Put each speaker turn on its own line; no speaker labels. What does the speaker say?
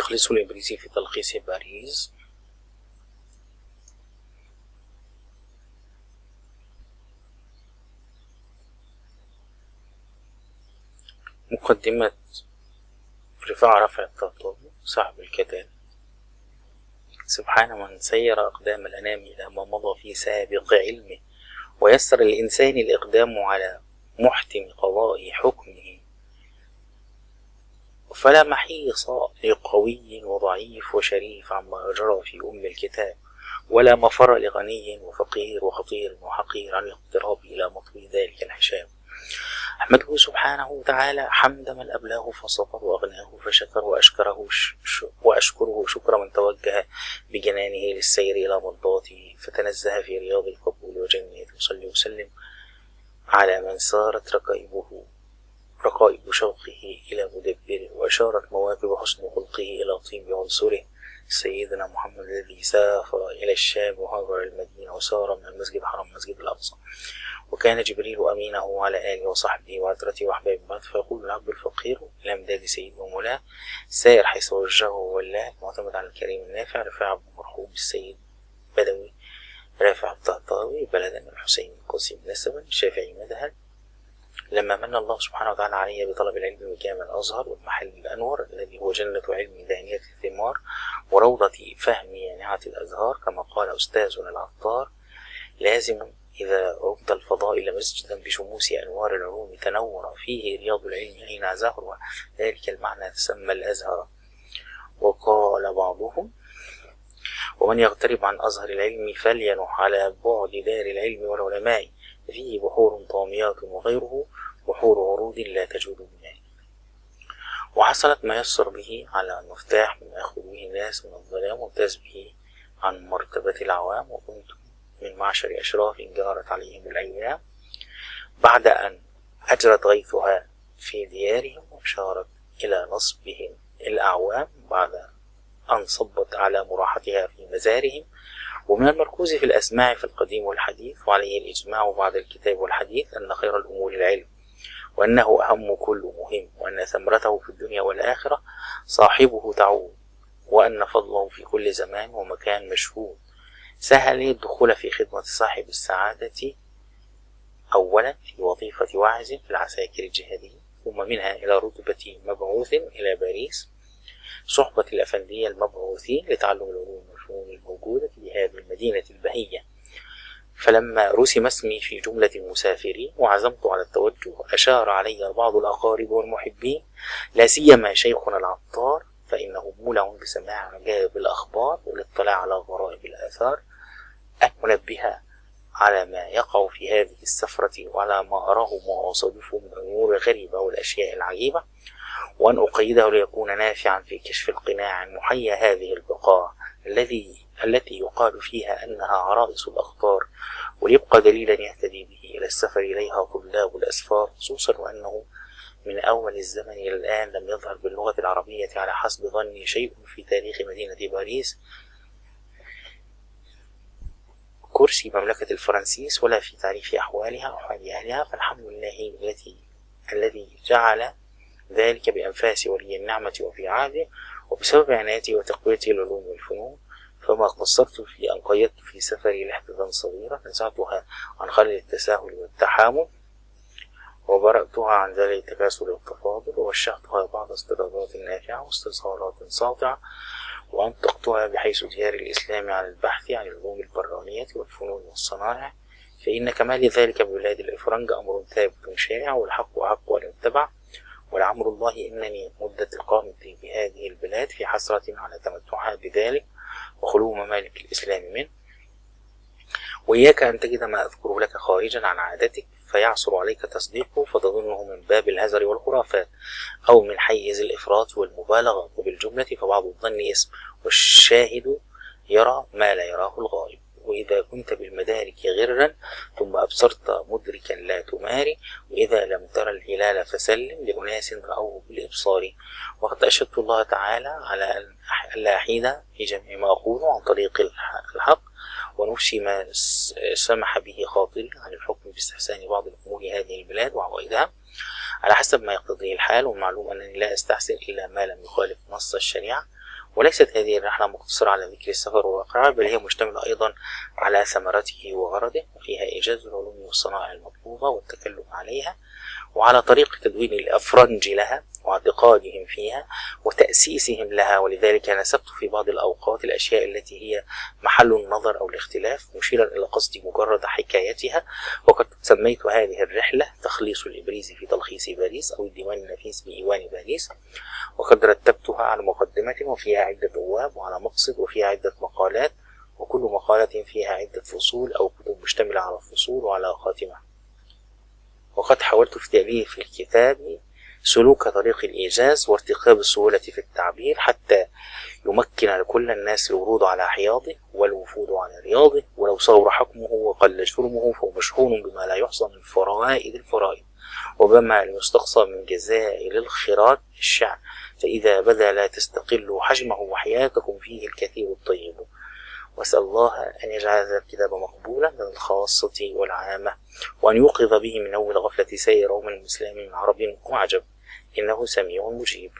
تخليص الإبريزي في تلخيص باريس. مقدمة رفع الطهطاوي صاحب الكتاب: سبحان من سير أقدام الأنام إلى ما مضى في سابق علمه، ويسر الإنسان الإقدام على محتم قضاء حكمه، فلا محيص لقوي وضعيف وشريف عما جرى في أم الكتاب، ولا مفر لغني وفقير وخطير وحقير عن الاقتراب إلى مطوي ذلك الحشام. أحمده سبحانه وتعالى حمد من أبلاه فصبر وأغناه فشكر، وأشكره شكر من توجه بجنانه للسير إلى مرضاته فتنزه في رياض القبول وجنة. وصلي وسلم على من سارت رقائب شوقه إلى مدبره، وأشارت مواكب حسن خلقه إلى طيب عنصره، سيدنا محمد الذي سافر إلى الشام وهاجر المدينة وسار من المسجد الحرام مسجد الأقصى، وكان جبريل أمينه على آله وصحبه وعترته وأحبابه بعد. فيقول العبد الفقير إلى أمداد سيده ومولاه، سائر حيث وجهه وولاه، معتمد على الكريم النافع، رفاعة بن مرحوم السيد بدوي، رافع الطهطاوي بلدا، الحسين القاسم نسبا، الشافعي مذهب. لما من الله سبحانه وتعالى علي بطلب العلم بجامع الأزهر والمحل الأنور الذي هو جنة علم دانية الثمار وروضة فهم يانعة الأزهار، كما قال أستاذنا العطار: لازم إذا رمت الفضائل مسجدا بشموس أنوار العلوم تنور فيه رياض العلم أين زهر، ذلك المعنى تسمى الأزهر. وقال بعضهم: ومن يغترب عن أزهر العلم فلينح على بعد دار العلم والعلماء، فيه بحور طاميات وغيره بحور عروض لا تجود بماء. وحصلت ما يسر به على المفتاح مما يخرج به الناس من الظلام، وامتاز به عن مرتبة العوام، وكنت من معشر أشراف جارت عليهم الأيام، بعد أن أجرت غيثها في ديارهم وشارت إلى نصبهم الأعوام، بعد أن صبت على مراحتها في مزارهم. ومن المركوز في الأسماع في القديم والحديث، وعليه الإجماع بعد الكتاب والحديث، أن خير الأمور العلم، وأنه أهم كل مهم، وأن ثمرته في الدنيا والآخرة صاحبه تعود، وأن فضله في كل زمان ومكان مشهود. سهل الدخول في خدمة صاحب السعادة، أولا في وظيفة واعز في العساكر الجهادية، ثم منها إلى رتبة مبعوث إلى باريس، صحبة الأفندية المبعوثين لتعلم العلوم والفنون الموجودة في هذه المدينة البهية. فلما رسم اسمي في جملة المسافرين وعزمت على التوجه، أشار علي بعض الأقارب والمحبين، لا سيما شيخنا العطار، فإنه مولع بسماع عجائب الأخبار والاطلاع على غرائب الآثار، أن أنبه على ما يقع في هذه السفرة وعلى ما أراه وأصادفه من الأمور الغريبة والأشياء العجيبة، وأن أقيده ليكون نافعا في كشف القناع عن محيا هذه البقاع التي يقال فيها أنها عرائس الأخطار، وليبقى دليلا يهتدي به إلى السفر إليها طلاب الأسفار، خصوصا وأنه من أول الزمن إلى الآن لم يظهر باللغة العربية على حسب ظني شيء في تاريخ مدينة باريس كرسي مملكة الفرنسيس، ولا في تعريف أحوالها وحال أهلها. فالحمد لله الذي جعل ذلك بأنفاس ولي النعمة وفي عهده، وبسبب عنايته وتقويته للعلوم والفنون، فما قصرت في أن قيدت في سفري لحظة صغيرة نزعتها عن خلل التساهل والتحامل، وبرأتها عن ذلك التكاسل والتفاضل، ووشحتها بعض استدراجات نافعة واستظهارات ساطعة، وأنطقتها بحيث ديار الإسلام على البحث عن العلوم البرانية والفنون والصنائع، فإن كمال ذلك ببلاد الإفرنج أمر ثابت شائع، والحق أحق أن يتبع. ولعمر الله إنني مدة إقامتي بهذه البلاد في حسرة على تمتعها بذلك وخلو ممالك الإسلام منه. وإياك أن تجد ما أذكره لك خارجا عن عادتك فيعصر عليك تصديقه، فتظنه من باب الهزر والخرافات أو من حيز الإفراط والمبالغة، وبالجملة فبعض الظن اسم، والشاهد يرى ما لا يراه الغائب. وإذا كنت بالمدارك غرا ثم أبصرت مدركا لا تماري، وإذا لم ترى الهلال فسلم لأناس رأوه بالإبصار. وقد أشهدت الله تعالى على أن لا أحيد في جميع ما أقوله عن طريق الحق، ونفسي ما سمح به خاطري عن الحكم باستحسان بعض الأمور هذه البلاد وعوائدها على حسب ما يقتضيه الحال. والمعلوم أنني لا أستحسن إلا ما لم يخالف نص الشريعة، وليست هذه الرحلة مقتصرة على ذكر السفر والواقعة، بل هي مشتملة أيضا على ثمرته وغرضه، وفيها إيجاز العلوم والصنائع المطلوبة والتكلم عليها، وعلى طريق تدوين الأفرنج لها واعتقادهم فيها وتأسيسهم لها. ولذلك نسبت في بعض الأوقات الأشياء التي هي محل النظر أو الاختلاف، مشيرا إلى قصد مجرد حكايتها. وقد سميت هذه الرحلة تخليص الإبريز في تلخيص باريس، أو الديوان النفيس بإيوان باريس. وقد رتبتها على مقدمة وفيها عدة أبواب، وعلى مقصد وفيها عدة مقالات، وكل مقالة فيها عدة فصول أو كتب مشتملة على فصول وعلى خاتمة. وقد حاولت في تأليف الكتاب سلوك طريق الإيجاز وارتقاب السهولة في التعبير، حتى يمكن لكل الناس الورود على حياضه والوفود على رياضه، ولو صغر حكمه وقل جرمه فهو مشحون بما لا يحصى من الفرائض وبما لا يستقصى من جزائل الخيرات الشعب، فإذا بدا لا تستقل حجمه وحياتكم فيه الكثير الطيب. وأسأل الله أن يجعل هذا الكتاب مقبولا من الخاصة والعامة، وأن يوقظ به من أول غفلة سائر أمم المسلمين من عرب وعجب، إنه سميع مجيب.